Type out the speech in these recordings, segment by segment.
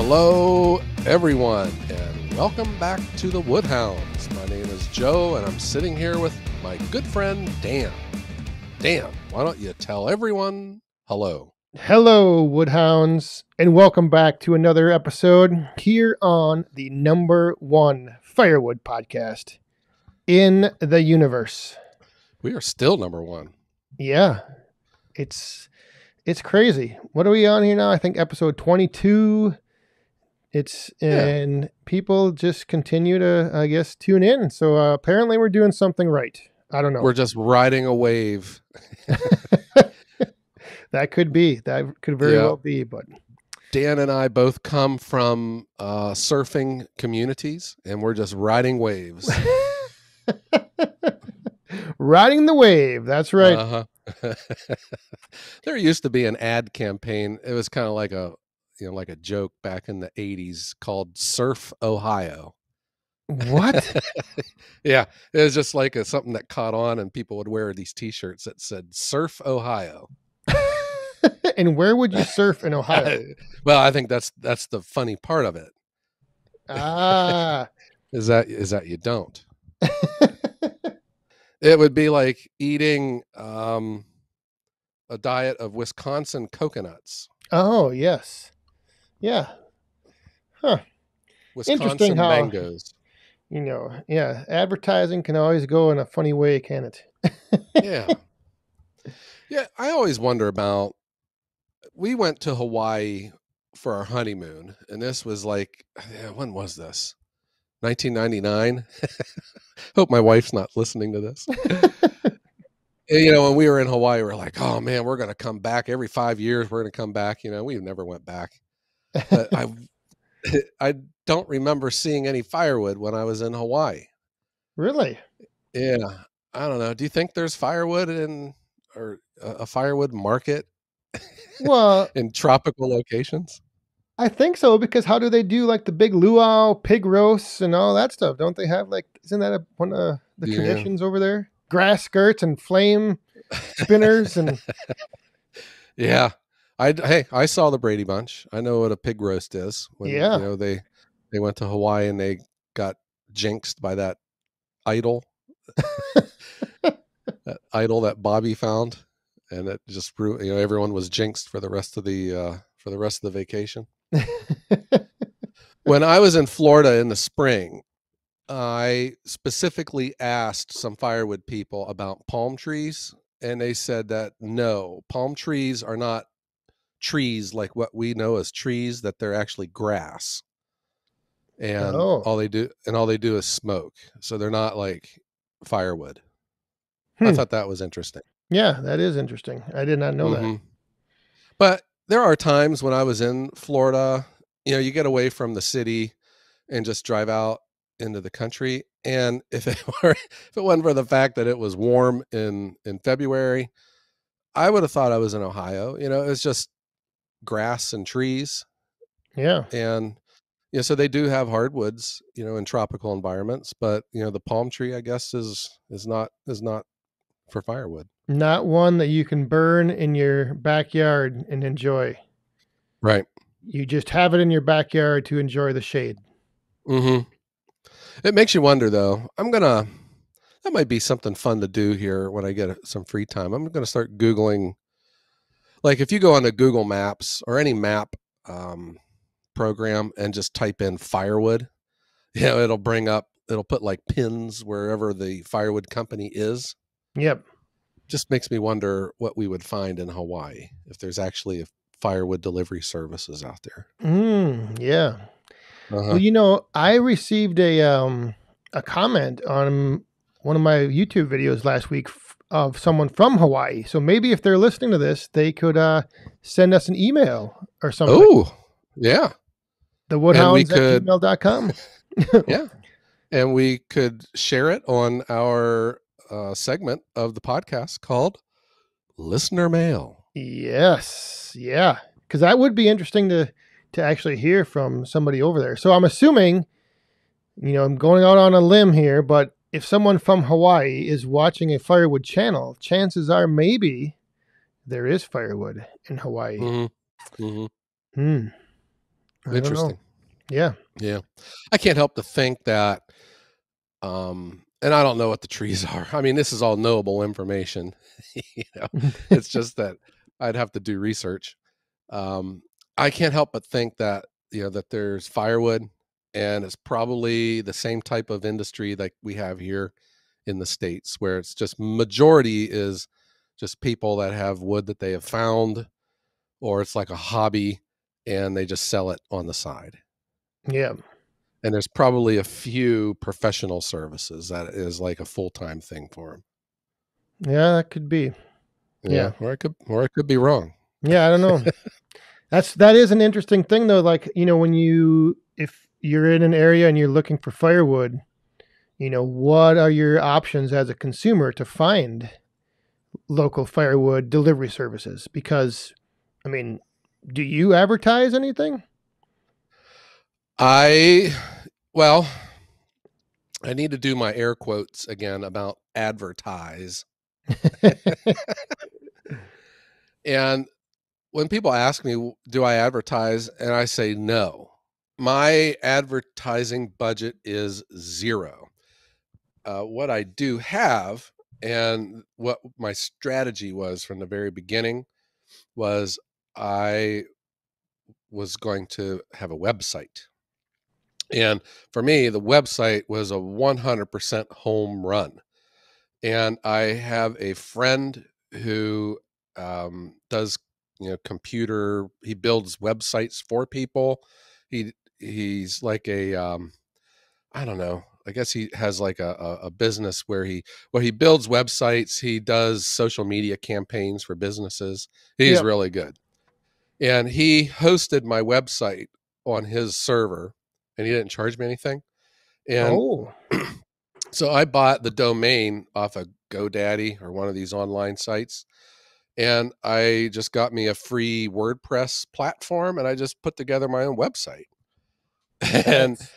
Hello, everyone, and welcome back to the Woodhounds. My name is Joe, and I'm sitting here with my good friend, Dan. Dan, why don't you tell everyone hello? Hello, Woodhounds, and welcome back to another episode here on the #1 Firewood podcast in the universe. We are still #1. Yeah, it's crazy. What are we on here now? I think episode 22. And people just continue to, I guess, tune in. So apparently we're doing something right. I don't know. We're just riding a wave. That could be. That could very well be. But Dan and I both come from surfing communities, and we're just riding waves. Riding the wave. That's right. Uh-huh. There used to be an ad campaign. It was kind of like a joke back in the 80s called Surf Ohio. What? Yeah, it was just like something that caught on, and people would wear these t-shirts that said Surf Ohio. And where would you surf in Ohio? Well, I think that's the funny part of it. Ah. Is that you don't. It would be like eating a diet of Wisconsin coconuts. Oh, yes. Yeah. Huh. Wisconsin mangoes. Advertising can always go in a funny way, can it? Yeah. Yeah, I always wonder about, we went to Hawaii for our honeymoon, and this was like, when was this? 1999? Hope my wife's not listening to this. When we were in Hawaii, we were like, oh man, we're going to come back every 5 years. We're going to come back. We never went back. But I don't remember seeing any firewood when I was in Hawaii. Really? Yeah. I don't know. Do you think there's firewood or a firewood market? Well, in tropical locations? I think so, because how do they do like the big luau, pig roasts, and all that stuff? Don't they have isn't that one of the traditions over there? Grass skirts and flame spinners and yeah. I saw the Brady Bunch. I know what a pig roast is. When, they went to Hawaii and they got jinxed by that idol, that idol that Bobby found, and it just everyone was jinxed for the rest of the vacation. When I was in Florida in the spring, I specifically asked some firewood people about palm trees, and they said that no, palm trees are not trees like what we know as trees, that they're actually grass. And all they do is smoke. So they're not like firewood. I thought that was interesting. Yeah, that is interesting. I did not know that. But there are times when I was in Florida, you get away from the city and just drive out into the country. And if it wasn't for the fact that it was warm in February, I would have thought I was in Ohio. It's just grass and trees. Yeah. And so they do have hardwoods, in tropical environments, but the palm tree, I guess, is not for firewood. Not one that you can burn in your backyard and enjoy. Right. You just have it in your backyard to enjoy the shade. Mm-hmm. It makes you wonder, though. That might be something fun to do here when I get some free time. I'm going to start Googling. Like if you go onto Google Maps or any map program and just type in firewood, it'll put like pins wherever the firewood company is. Yep. Just makes me wonder what we would find in Hawaii if there's actually firewood delivery services out there. Yeah. Uh-huh. Well, I received a comment on one of my YouTube videos last week of someone from Hawaii. So maybe if they're listening to this, they could send us an email or something. Oh, yeah. thewoodhounds@gmail.com. Yeah. And we could share it on our segment of the podcast called Listener Mail. Yes. Yeah. Because that would be interesting to actually hear from somebody over there. So I'm assuming, I'm going out on a limb here, but if someone from Hawaii is watching a firewood channel, chances are maybe there is firewood in Hawaii. Mm-hmm. Mm-hmm. I don't know. Interesting. Yeah. Yeah. I can't help to think that, and I don't know what the trees are. I mean, this is all knowable information. It's just that I'd have to do research. Um, I can't help but think that, that there's firewood, and it's probably the same type of industry like we have here in the States, where it's just majority is just people that have wood that they have found, or it's like a hobby and they just sell it on the side. Yeah. And there's probably a few professional services that is like a full-time thing for them. Yeah, that could be. Yeah, Yeah. or I could be wrong. Yeah, I don't know. That is an interesting thing though. Like, when if you're in an area and you're looking for firewood, what are your options as a consumer to find local firewood delivery services? Because, I mean, do you advertise anything? I well, I need to do my air quotes again about advertise. And when people ask me, do I advertise? And I say no. My advertising budget is zero. What I do have, and what my strategy was from the very beginning, was I was going to have a website. And for me, the website was a 100% home run. And I have a friend who does, computer. He builds websites for people. He's like I don't know. I guess he has like a business where he builds websites. He does social media campaigns for businesses. He's Yep. really good. And he hosted my website on his server, and he didn't charge me anything. And Oh, so I bought the domain off of GoDaddy or one of these online sites, and I just got me a free WordPress platform, and I just put together my own website. And that's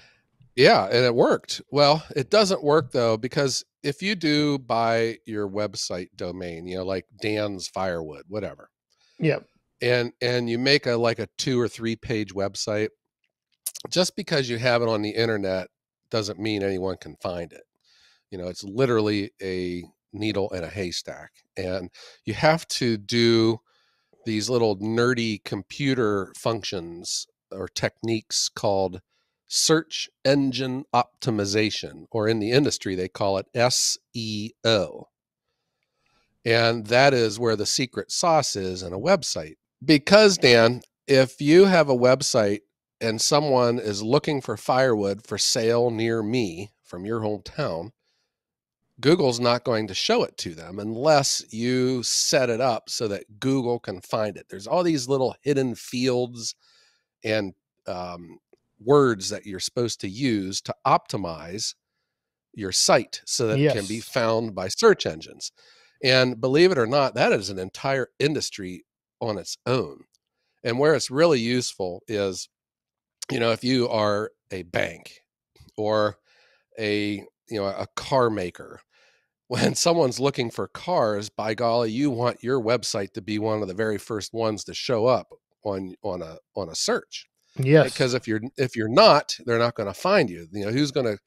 yeah, and it worked. Well, it doesn't work though, because if you do buy your website domain, like Dan's Firewood, whatever, yep. and you make a like a 2 or 3 page website, just because you have it on the internet doesn't mean anyone can find it. It's literally a needle in a haystack, and you have to do these little nerdy computer functions or techniques called search engine optimization, or in the industry, they call it SEO. And that is where the secret sauce is in a website. Because, Dan, if you have a website and someone is looking for firewood for sale near me from your hometown, Google's not going to show it to them unless you set it up so that Google can find it. There's all these little hidden fields and words that you're supposed to use to optimize your site so that it can be Yes. found by search engines. And believe it or not, that is an entire industry on its own. And where it's really useful is, if you are a bank or a car maker, when someone's looking for cars, by golly, you want your website to be one of the very first ones to show up on a search. Yes. Because if you're not, they're not going to find you. Who's going to?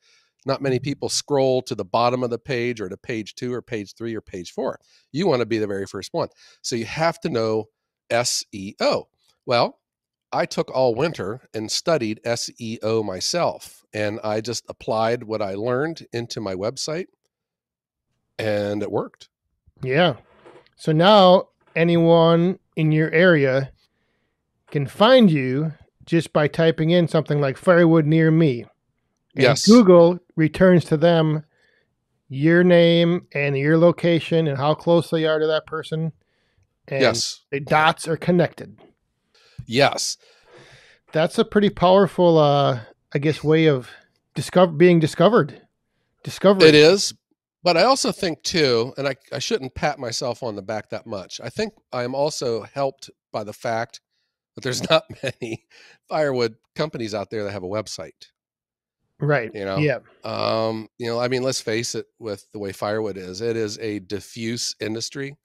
Not many people scroll to the bottom of the page or to page 2 or page 3 or page 4. You want to be the very first one. So you have to know SEO. Well, I took all winter and studied SEO myself, and I just applied what I learned into my website, and it worked. Yeah. So now anyone in your area can find you just by typing in something like firewood near me. And Yes. Google returns to them your name and your location and how close they are to that person. And Yes. the dots are connected. Yes. That's a pretty powerful, I guess, way of being discovered. It Discovery. is. But I also think too, and I shouldn't pat myself on the back that much. I think I'm also helped by the fact that there's not many firewood companies out there that have a website. Right. You know, Yeah. I mean, let's face it. With the way firewood is, it is a diffuse industry.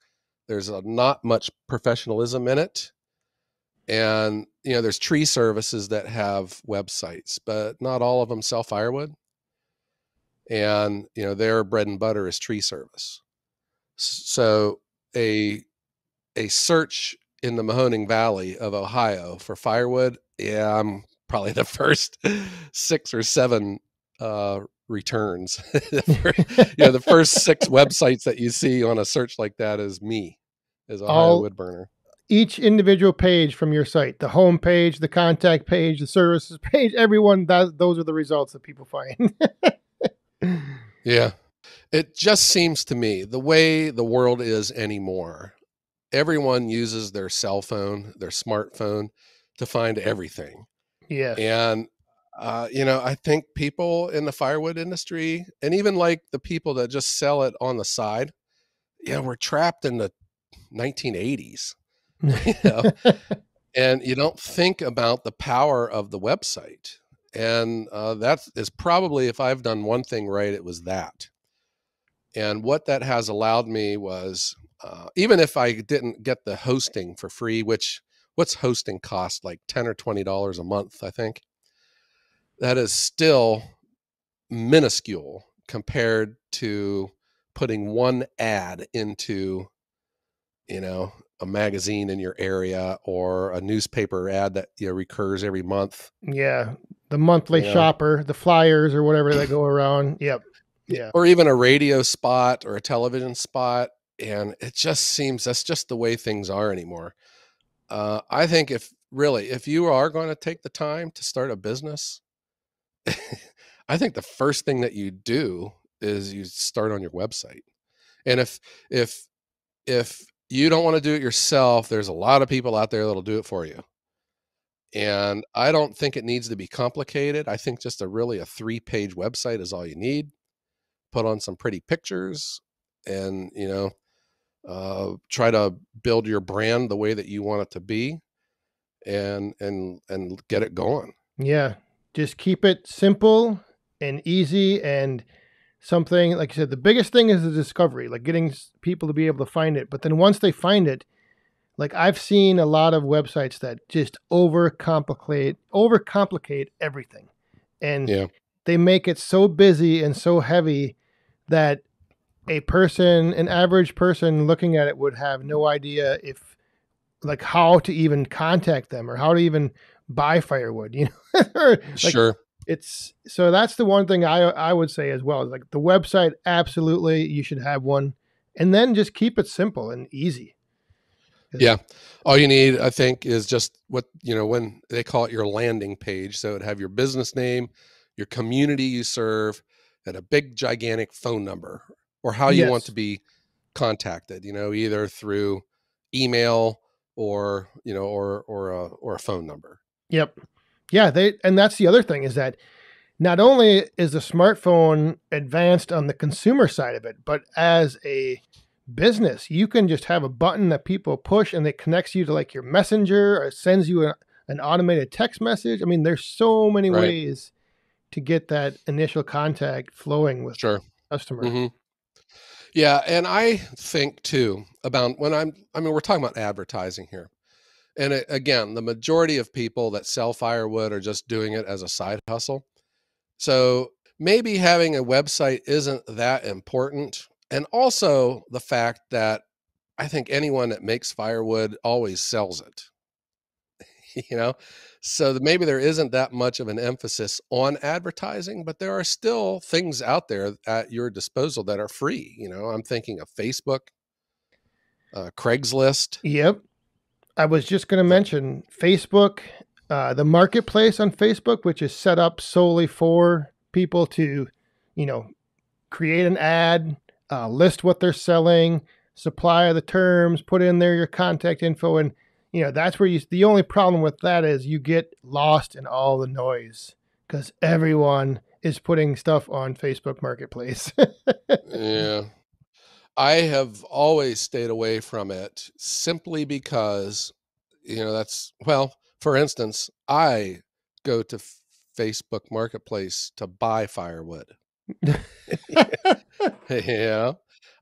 There's not much professionalism in it. And, there's tree services that have websites, but not all of them sell firewood. And, their bread and butter is tree service. So a a search in the Mahoning Valley of Ohio for firewood, yeah, I'm probably the first 6 or 7 returns. The first 6 websites that you see on a search like that is me, as Ohio All wood burner. each individual page from your site, the home page, the contact page, the services page, everyone, those are the results that people find. Yeah. It just seems to me the way the world is anymore, everyone uses their cell phone, their smartphone to find everything. Yes. And, I think people in the firewood industry and even like the people that just sell it on the side, we're trapped in the 1980s, you know, and you don't think about the power of the website. And that is probably, if I've done one thing right, it was that. And what that has allowed me was, even if I didn't get the hosting for free, what's hosting cost, like $10 or $20 a month, I think. That is still minuscule compared to putting one ad into, a magazine in your area or a newspaper ad that recurs every month. Yeah. The monthly You know, shopper, the flyers or whatever that go around. Yep. Yeah. or even a radio spot or a television spot. And it just seems that's just the way things are anymore. I think if you are going to take the time to start a business, I think the first thing that you do is you start on your website. And if if you don't want to do it yourself, there's a lot of people out there that'll do it for you. And I don't think it needs to be complicated. I think just a 3-page website is all you need. Put on some pretty pictures and, try to build your brand the way that you want it to be and get it going. Yeah. Just keep it simple and easy and something, like you said, the biggest thing is the discovery, like getting people to be able to find it. But then once they find it, like I've seen a lot of websites that just overcomplicate everything. And Yeah. they make it so busy and so heavy that an average person looking at it would have no idea if, like, how to even contact them or how to even buy firewood, like, Sure. it's so that's the one thing I would say as well, is like the website, absolutely you should have one, and then just keep it simple and easy. Yeah. All you need, I think, is just when they call it your landing page. So it'd have your business name, your community you serve, and a big, gigantic phone number or how you want to Yes. be contacted, either through email or, or a phone number. Yep. Yeah, and that's the other thing, is that not only is the smartphone advanced on the consumer side of it, but as a business, you can just have a button that people push and it connects you to like your messenger or sends you an automated text message. I mean, there's so many Right. ways to get that initial contact flowing with Sure. customer. Hmm. Yeah. And I think too about we're talking about advertising here. And again, the majority of people that sell firewood are just doing it as a side hustle. So maybe having a website isn't that important. And also the fact that I think anyone that makes firewood always sells it, you know? So maybe there isn't that much of an emphasis on advertising, but there are still things out there at your disposal that are free. I'm thinking of Facebook, Craigslist. Yep. I was just going to uh, mention Facebook, the marketplace on Facebook, which is set up solely for people to, you know, create an ad, list what they're selling, supply the terms, put in there your contact info, and that's where the only problem with that is you get lost in all the noise because everyone is putting stuff on Facebook Marketplace. Yeah. I have always stayed away from it simply because, for instance, I go to Facebook Marketplace to buy firewood. Yeah.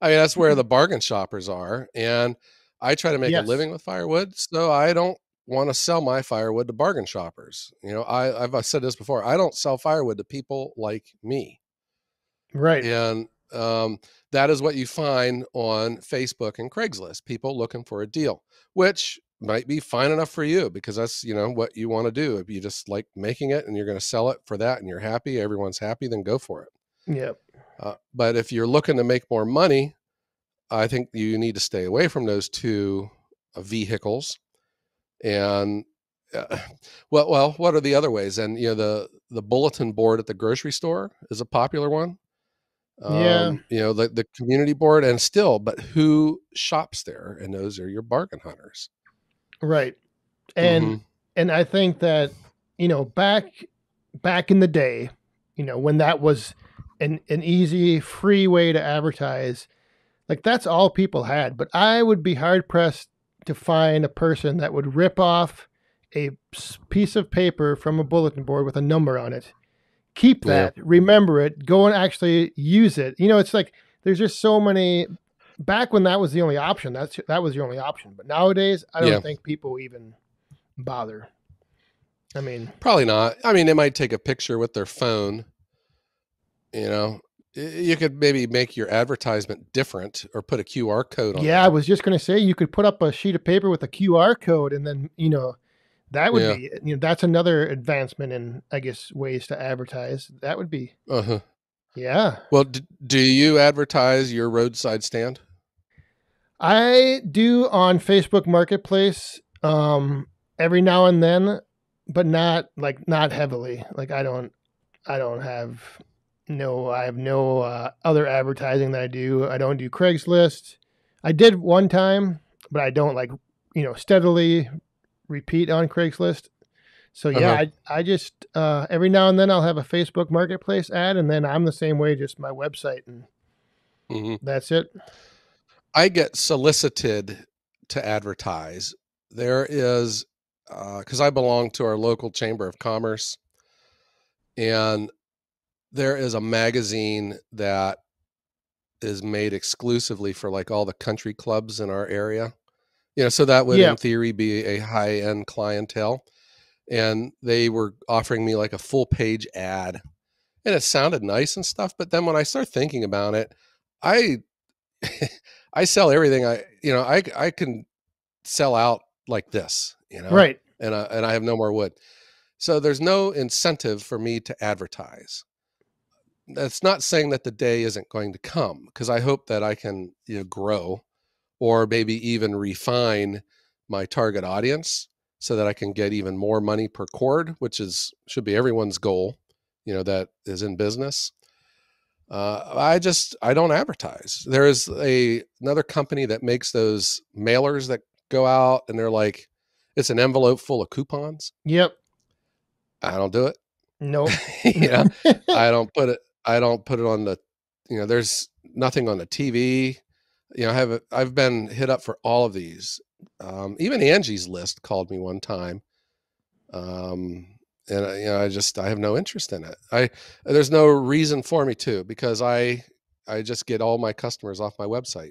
I mean, that's where the bargain shoppers are. And I try to make a Yes. living with firewood. So I don't want to sell my firewood to bargain shoppers. I've said this before. I don't sell firewood to people like me. Right. And that is what you find on Facebook and Craigslist, people looking for a deal, which might be fine enough for you because that's, what you want to do. If you just like making it and you're going to sell it for that and you're happy, everyone's happy, then go for it. Yep. But if you're looking to make more money, I think you need to stay away from those two vehicles. And well, what are the other ways? And the bulletin board at the grocery store is a popular one. Yeah. The community board, and still, but who shops there? And those are your bargain hunters. Right. And Mm-hmm. and I think that, back in the day, when that was an easy, free way to advertise, like that's all people had. But I would be hard pressed to find a person that would rip off a piece of paper from a bulletin board with a number on it, keep Yeah. that, remember it, go and actually use it. It's like there's just so many. Back when that was the only option, that was your only option. But nowadays, I don't think people even bother. I mean, probably not. I mean, they might take a picture with their phone. You could maybe make your advertisement different or put a QR code on it. Yeah, I was just going to say you could put up a sheet of paper with a QR code, and then that would be that's another advancement in, I guess, ways to advertise. That would be yeah. Well, do you advertise your roadside stand? I do on Facebook Marketplace every now and then, but not heavily. Like I have no other advertising that I do. I don't do Craigslist. I did one time, but I don't steadily repeat on Craigslist. So yeah, I just every now and then I'll have a Facebook Marketplace ad, and then I'm the same way, just my website, and that's it. I get solicited to advertise. There is, because I belong to our local Chamber of Commerce, and there is a magazine that is made exclusively for like all the country clubs in our area. So that would in theory be a high-end clientele. And they were offering me like a full page ad, and it sounded nice and stuff. But then when I start thinking about it, I sell everything. I can sell out like this, Right. And I have no more wood. So there's no incentive for me to advertise. That's not saying that the day isn't going to come, because I hope that I can grow or maybe even refine my target audience so that I can get even more money per cord, which should be everyone's goal, that is in business. I don't advertise. There is another company that makes those mailers that go out, and they're like, it's an envelope full of coupons. Yep. I don't do it. Nope. I don't put it on the, there's nothing on the TV. I've been hit up for all of these. Even Angie's List called me one time. And I have no interest in it. There's no reason for me to, because I just get all my customers off my website.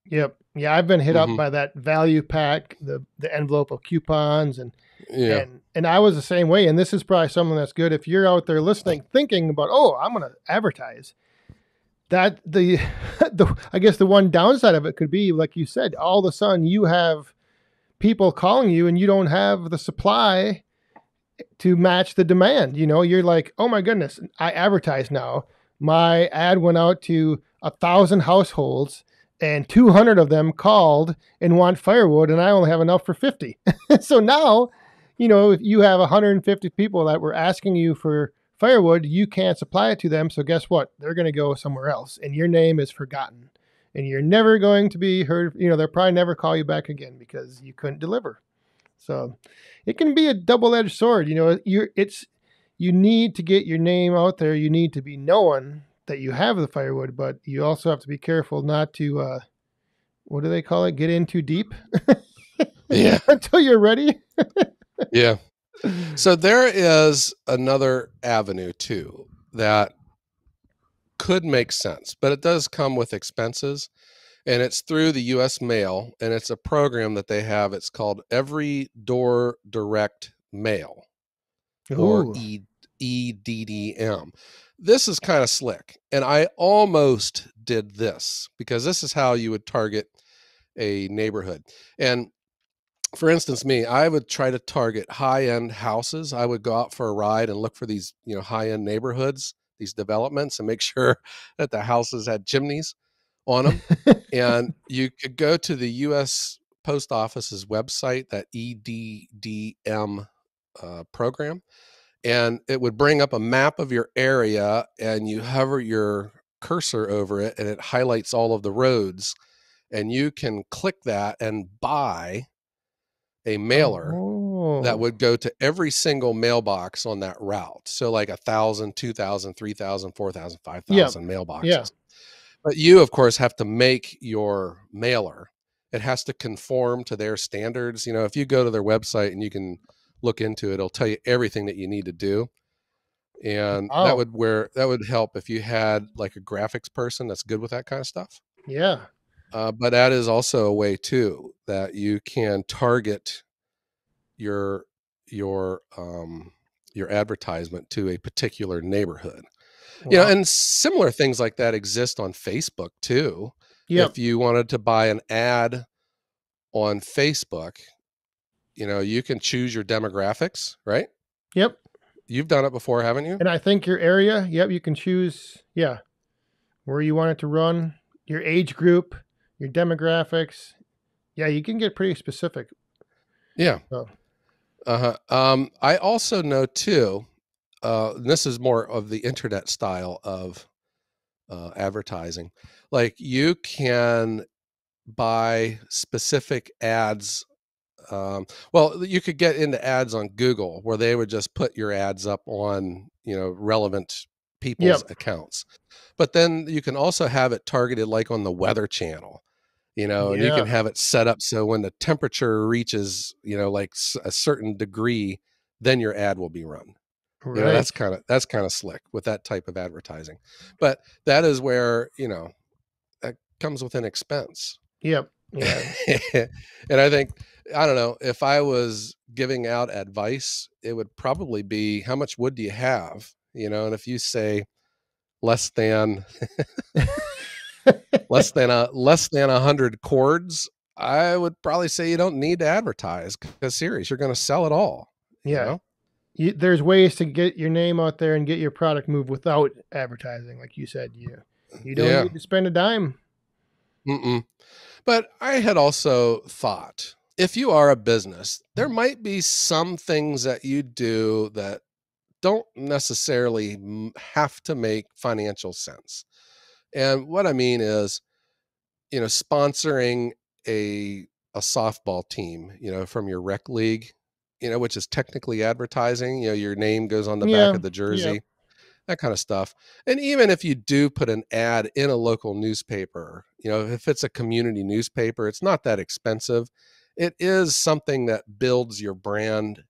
Yep. Yeah, I've been hit up by that value pack, the envelope of coupons, and I was the same way. And this is probably something that's good if you're out there listening, thinking about, I'm going to advertise. That I guess the one downside of it could be, like you said, all of a sudden you have people calling you and you don't have the supply to match the demand. You're like, oh my goodness, I advertise now. My ad went out to 1,000 households, and 200 of them called and want firewood, and I only have enough for 50. So now, if you have 150 people that were asking you for firewood, you can't supply it to them. So guess what? They're going to go somewhere else, and your name is forgotten, and you're never going to be heard. They'll probably never call you back again because you couldn't deliver. So it can be a double-edged sword. You need to get your name out there. You need to be known that you have the firewood, but you also have to be careful not to, what do they call it? Get in too deep. Yeah. Until you're ready. Yeah. So there is another avenue too that could make sense, but it does come with expenses. and it's through the US mail, and it's a program that they have. It's called Every Door Direct Mail, or Ooh. EDDM. This is kind of slick, and I almost did this because this is how you would target a neighborhood. And for instance, me, I would try to target high-end houses. I would go out for a ride and look for these, high-end neighborhoods, these developments, and make sure that the houses had chimneys on them. And you could go to the U.S. Post Office's website, that EDDM program, and it would bring up a map of your area, and you hover your cursor over it, and it highlights all of the roads, and you can click that and buy a mailer that Oh. would go to every single mailbox on that route. So like 1,000, 2,000, 3,000, 4,000, five Yep. thousand Yeah. mailboxes. But you, of course, have to make your mailer. It has to conform to their standards. If you go to their website and you can look into it, it'll tell you everything that you need to do. And that Wow. would help if you had like a graphics person that's good with that kind of stuff. Yeah. But that is also a way too that you can target your your um your advertisement to a particular neighborhood. Wow. And similar things like that exist on Facebook too. Yep. If you wanted to buy an ad on Facebook, you can choose your demographics, right? Yep. You've done it before, haven't you? And I think your area, yep, you can choose, yeah, where you want it to run, your age group, your demographics. Yeah, you can get pretty specific. Yeah. So, I also know too, and this is more of the internet style of advertising. Like you can buy specific ads. Well, you could get into ads on Google where they would just put your ads up on, relevant people's yep. accounts. But then you can also have it targeted like on the Weather Channel, and you can Yeah. have it set up so when the temperature reaches, like a certain degree, then your ad will be run. Right. That's kind of slick with that type of advertising. But that is where, that comes with an expense. Yep. Yeah. And I don't know, if I was giving out advice, it would probably be, how much wood do you have? And if you say less than less than 100 cords, I would probably say you don't need to advertise, because serious, you're going to sell it all, you Yeah. know? There's ways to get your name out there and get your product moved without advertising. Like you said, you don't Yeah. need to spend a dime. Mm-mm. But I had also thought, if you are a business, there might be some things that you do that don't necessarily have to make financial sense. And what I mean is, sponsoring a softball team, from your rec league, which is technically advertising. Your name goes on the back Yeah. of the Yeah. jersey, that kind of stuff. And even if you do put an ad in a local newspaper, if it's a community newspaper, it's not that expensive. It is something that builds your brand,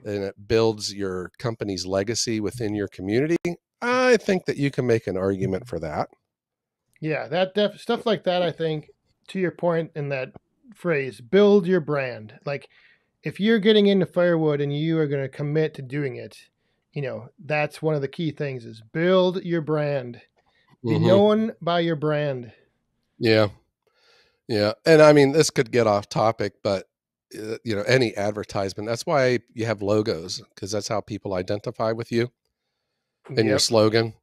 and it builds your company's legacy within your community. I think that you can make an argument for that. Yeah. Stuff like that, I think, to your point in that phrase, build your brand. Like, if you're getting into firewood and you are going to commit to doing it, that's one of the key things is build your brand. Be Hmm. known by your brand. Yeah. Yeah. And I mean, this could get off topic, but any advertisement, that's why you have logos, because that's how people identify with you and your Yep. slogan.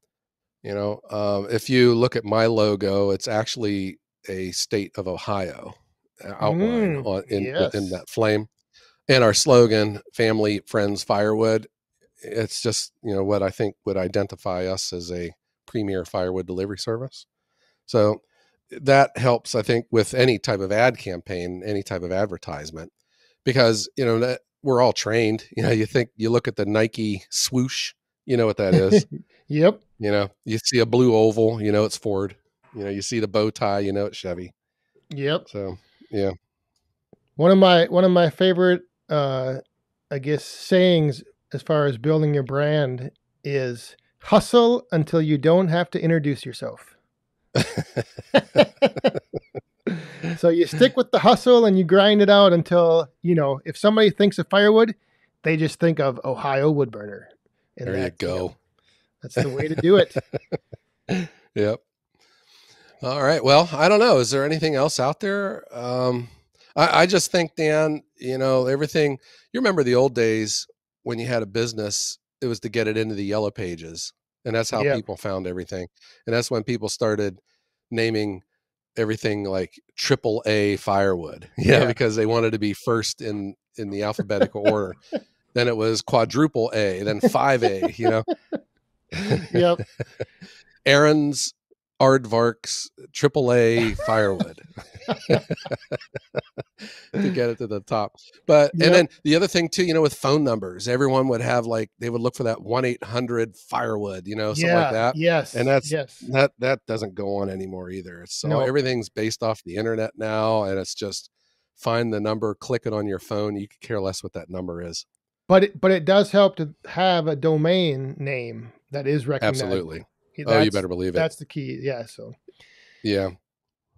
If you look at my logo, it's actually a state of Ohio outline on in within Yes. that flame. And our slogan, family, friends, firewood, it's just, what I think would identify us as a premier firewood delivery service. So that helps, I think, with any type of ad campaign, any type of advertisement, because, that we're all trained. You look at the Nike swoosh, you know what that is. Yep. You see a blue oval, it's Ford. You see the bow tie, it's Chevy. Yep. So, yeah. One of my favorite I guess sayings as far as building your brand is hustle until you don't have to introduce yourself. So you stick with the hustle and you grind it out until, if somebody thinks of firewood, they just think of Ohio wood burner. And There you go. that's the way to do it. Yep. All right. Well, I don't know. Is there anything else out there? I just think, Dan, everything. You remember the old days when you had a business, it was to get it into the yellow pages. And that's how Yeah. people found everything. And that's when people started naming everything like AAA firewood. Yeah, Yeah. because they wanted to be first in the alphabetical order. Then it was quadruple A, then 5A, Yep. Aaron's Aardvark's AAA firewood to get it to the top. But and Yep. then the other thing too, with phone numbers, everyone would have they would look for that 1-800 firewood, something like Yeah. that. And Yes. Yes. that doesn't go on anymore either. So No. everything's based off the internet now, and it's just find the number, click it on your phone. You could care less what that number is. But it does help to have a domain name that is recognizable. Absolutely. Oh, you better believe it. That's the key. Yeah. So. Yeah.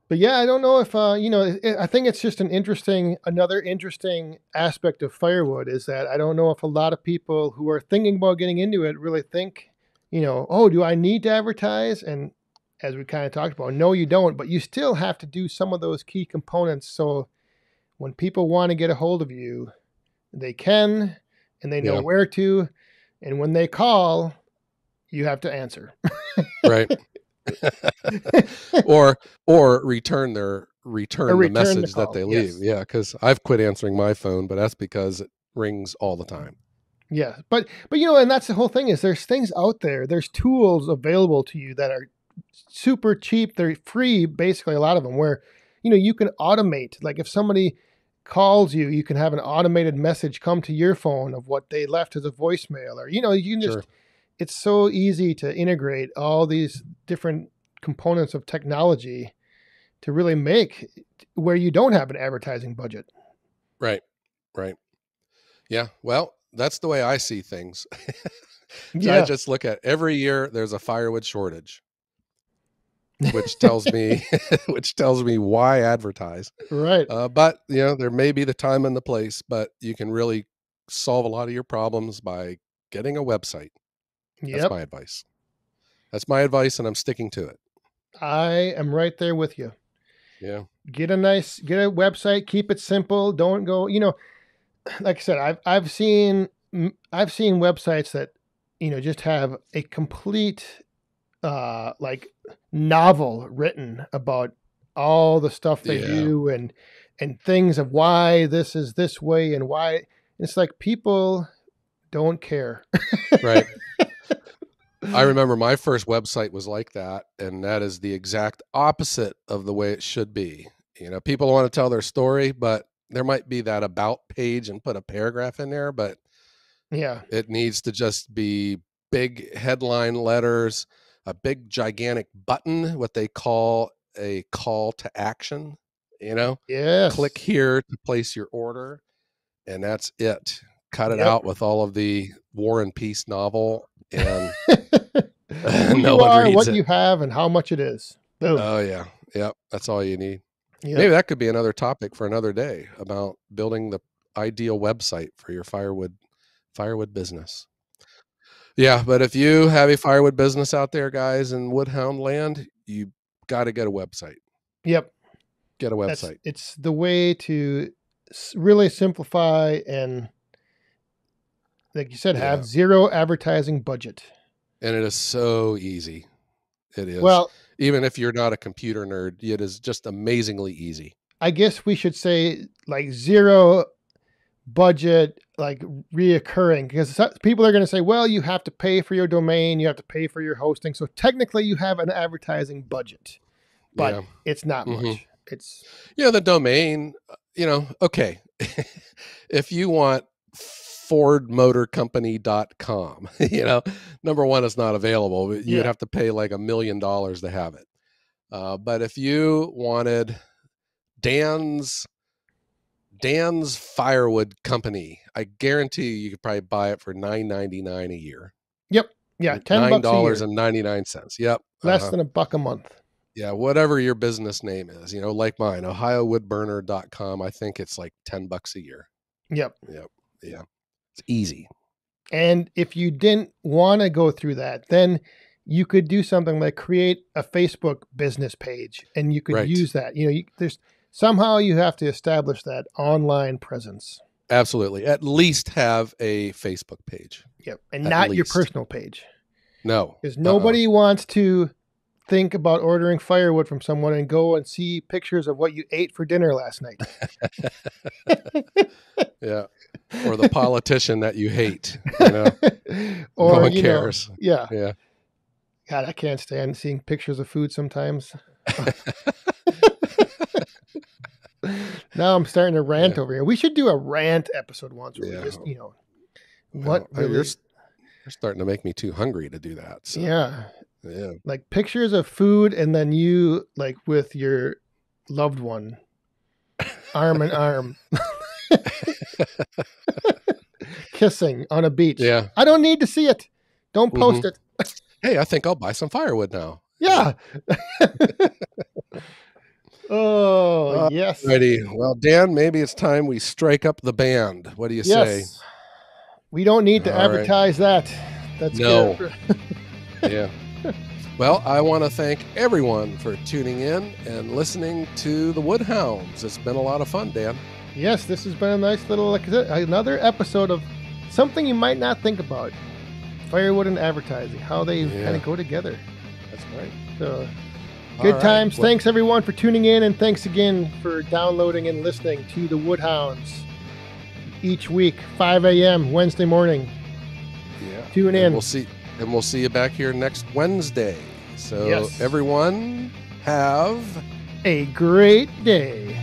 But yeah, I don't know if I think it's just another interesting aspect of firewood is that I don't know if a lot of people who are thinking about getting into it really think, oh, do I need to advertise? And as we kind of talked about, no, you don't, but you still have to do some of those key components. So when people want to get a hold of you, they can, and they know where to, and when they call, you have to answer. Right. or return the message that they leave. Yes. Yeah, because I've quit answering my phone, but that's because it rings all the time. Yeah, but and that's the whole thing is there's things out there. There's tools available to you that are super cheap. They're free, basically a lot of them. Where you can automate. Like if somebody calls you, you can have an automated message come to your phone of what they left as a voicemail, or you can just. Sure. It's so easy to integrate all these different components of technology to really make where you don't have an advertising budget. Right. Yeah. Well, that's the way I see things. So I just look at every year there's a firewood shortage, which tells me why advertise. Right. But there may be the time and the place, but you can really solve a lot of your problems by getting a website. Yep. That's my advice. And I'm sticking to it. I am right there with you. Yeah. Get a website, keep it simple. Don't go, like I said, I've seen websites that, just have a complete, like novel written about all the stuff they do and things of why this is this way and why it's like people don't care. Right. I remember my first website was like that, and that is the exact opposite of the way it should be. People want to tell their story, but there might be that about page and put a paragraph in there, but yeah, it needs to just be big headline letters, a big gigantic button, what they call a call to action, yes, click here to place your order, and that's it. Cut it Yep. out with all of the War and Peace novel, and who no you one are, reads what it. you have, and how much it is. Boom. Oh yeah. Yep. That's all you need. Yep. Maybe that could be another topic for another day about building the ideal website for your firewood business. Yeah, but if you have a firewood business out there, guys, in Woodhound land, you got to get a website. Yep. Get a website. It's the way to really simplify and, like you said, have zero advertising budget. And it is so easy. It is. Well, even if you're not a computer nerd, it is just amazingly easy. I guess we should say like zero budget, like reoccurring, because people are going to say, well, you have to pay for your domain, you have to pay for your hosting. So technically you have an advertising budget, but it's not much. It's, the domain, okay. If you want fordmotorcompany.com, number one, it's not available. You'd have to pay like $1 million to have it. But if you wanted Dan's Firewood Company, I guarantee you could probably buy it for $9.99 a year. Yep. Yeah. $10 $9.99. Yep. Less than $1 a month. Yeah, whatever your business name is, like mine, ohiowoodburner.com. I think it's like $10 a year. Yep. Yep. Yeah. It's easy. And if you didn't want to go through that, then you could do something like create a Facebook business page, and you could Right. use that. There's somehow you have to establish that online presence. Absolutely. At least have a Facebook page. Yep. And At not your least. personal page. No. Because nobody wants to think about ordering firewood from someone and go and see pictures of what you ate for dinner last night. Yeah. Or the politician that you hate. Or, no one cares. Yeah. Yeah. God, I can't stand seeing pictures of food sometimes. Now I'm starting to rant over here. We should do a rant episode once where we just, what really... You're starting to make me too hungry to do that. So. Yeah. Yeah. Like pictures of food, and then you like with your loved one, arm in arm, kissing on a beach. Yeah. I don't need to see it. Don't post it. Hey, I think I'll buy some firewood now. Yeah. Oh, yes. Ready. Well, Dan, maybe it's time we strike up the band. What do you say? We don't need to advertise that. That's no. Good. Yeah. Well, I want to thank everyone for tuning in and listening to the Wood Hounds. It's been a lot of fun, Dan. Yes, this has been a nice little, another episode of something you might not think about. Firewood and advertising, how they kind of go together. That's right. So, good times. Well, thanks, everyone, for tuning in, and thanks again for downloading and listening to the Wood Hounds each week, 5 a.m. Wednesday morning. Yeah. Tune in. We'll see you back here next Wednesday. So, everyone, have a great day.